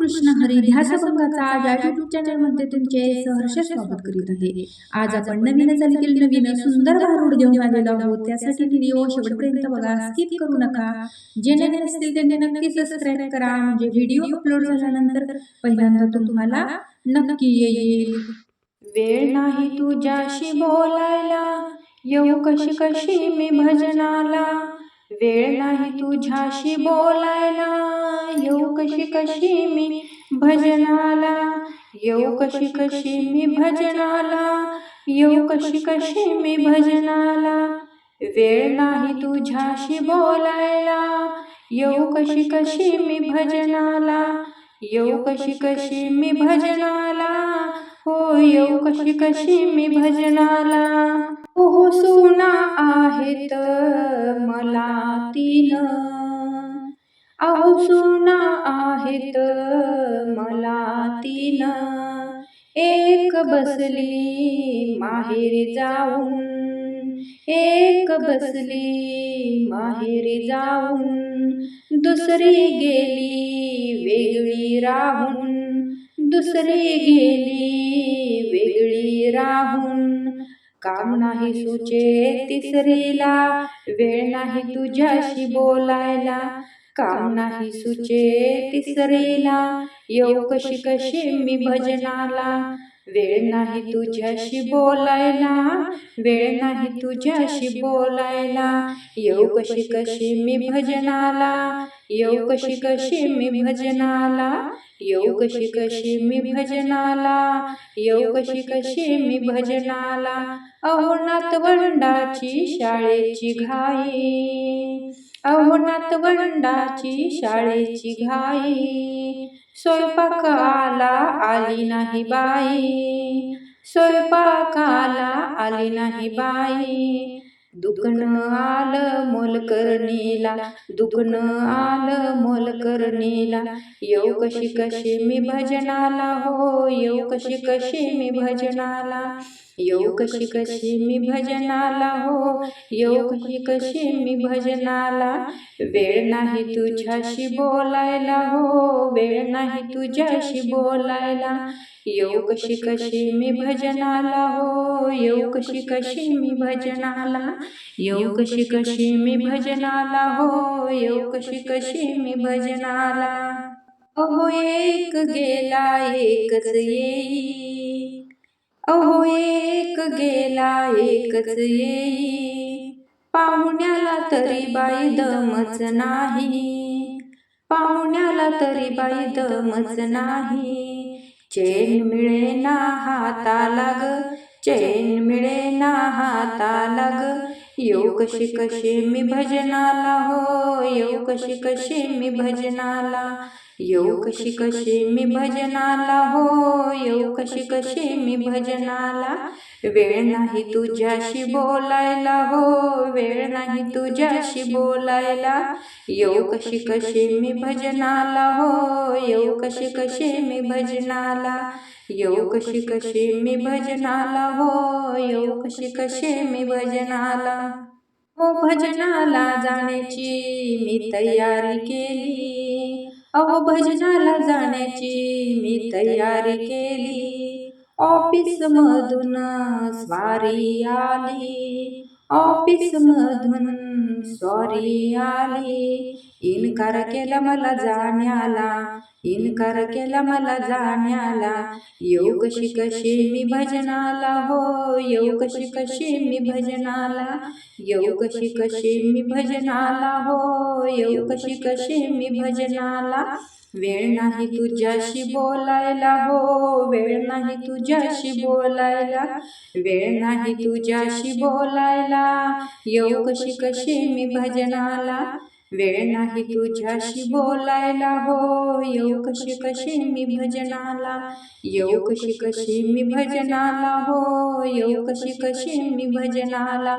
कृष्ण हरी ध्यासभंगाचा या यूट्यूब चॅनलमध्ये तुमचे सहर्ष स्वागत करीत आहे। आज आपण नवीन सुंदर भारूड घेऊन आलेलो आहोत। त्यासाठी व्हिडिओ शेवटपर्यंत बघा, स्किप करू नका। जे नवीन असतील त्यांनी नक्की सबस्क्राइब करा, म्हणजे व्हिडिओ अपलोड झाल्यानंतर पहिल्यांदा तुम्हाला नक्की येईल। वेळ नाही तुझ्याशी बोलायला, येऊ कशी कशी मी भजनाला। वेळ नाही तुझ्याशी बोलायला, येऊ कशी कशी मी भजनाला। येऊ कशी कशी मी भजनाला, येऊ कशी कशी मी भजनाला। वेळ नाही तुझ्याशी बोलायला, येऊ कशी कशी मी भजनाला। येऊ कशी कशी मी भजनाला, हो येऊ कशी कशी मी भजनाला। हो सुना आहेत मला तीन, अहो सुना आहेत मला तीन। एक बसली माहेरी जाऊन, एक बसली माहेरी जाऊन। दुसरी गेली वेगळी राहून, दुसरी गेली वेगळी राहून। काम नाही सुचे तिसरीला, वेळ नाही तुझ्याशी बोलायला। काम नाही सुचे तिसरीला, येऊ कशी कशी मी भजनाला। वेळ नाही तुझ्याशी बोलायला, वेळ नाही तुझ्याशी बोलायला। येऊ कशी कशी मी भजनाला, येऊ कशी कशी मी भजनाला। येऊ कशी कशी मी भजनाला, येऊ कशी कशी मी भजनाला। अहो नातवंडाची शाळेची घाई, अहो नातवंडाची शाळेची घाई। स्वयंपाकाला आली नाही बाई, स्वयंपाकाला आली नाही बाई। दुखणं आलं मोलकरणीला, दुखणं आलं मोलकरणीला। येऊ कशी कशी मी भजनाला, हो येऊ कशी कशी मी भजनाला। येऊ कशी कशी मी भजनाला, हो येऊ कशी कशी मी भजनाला। वेळ नाही तुझ्याशी बोलायला, हो वेळ नाही तुझ्याशी बोलायला। येऊ कशी कशी मी भजनाला, हो येऊ कशी कशी मी भजनाला। येऊ कशी कशी मी भजनाला, हो येऊ कशी कशी मी भजनाला। अहो एक गेला एकच येई, अहो एक गेला एकच येई। पाहुण्याला तरी बाई दमच नाही, पाहुण्याला तरी बाई दमच नाही। चैन मिळेना हाताला ग, चैन मिळेना हाताला ग। येऊ कशी कशी मी भजनाला, हो येऊ कशी कशी मी भजनाला। येऊ कशी कशी मी भजनाला, हो येऊ कशी कशी मी भजनाला। वेळ नाही तुझ्याशी बोलायला, हो वेळ नाही तुझ्याशी बोलायला। येऊ कशी कशी मी भजनाला, हो येऊ कशी कशी मी भजनाला। येऊ कशी कशी मी भजनाला, हो येऊ कशी कशी मी भजनाला। हो भजनाला जाण्याची मी तयारी केली, अहो भजनाला जाण्याची मी तयारी केली। ऑफिस मधून स्वारी आली, ऑफिस मधून स्वारी आली। इन्कार केला मला जाण्याला, इन्कार केला मला जाण्याला। येऊ कशी कशी मी भजनाला, हो येऊ कशी कशी मी भजनाला। येऊ कशी कशी मी भजनाला, हो येऊ कशी कशी मी भजनाला। वेळ नाही तुझ्याशी बोलायला, हो वेळ नाही तुझ्याशी बोलायला। वेळ नाही तुझ्याशी बोलायला, येऊ कशी कशी मी भजनाला। वेळ नाही तुझ्याशी बोलायला, हो येऊ कशी कशी मी भजनाला। येऊ कशी कशी मी भजनाला, हो येऊ कशी कशी मी भजनाला।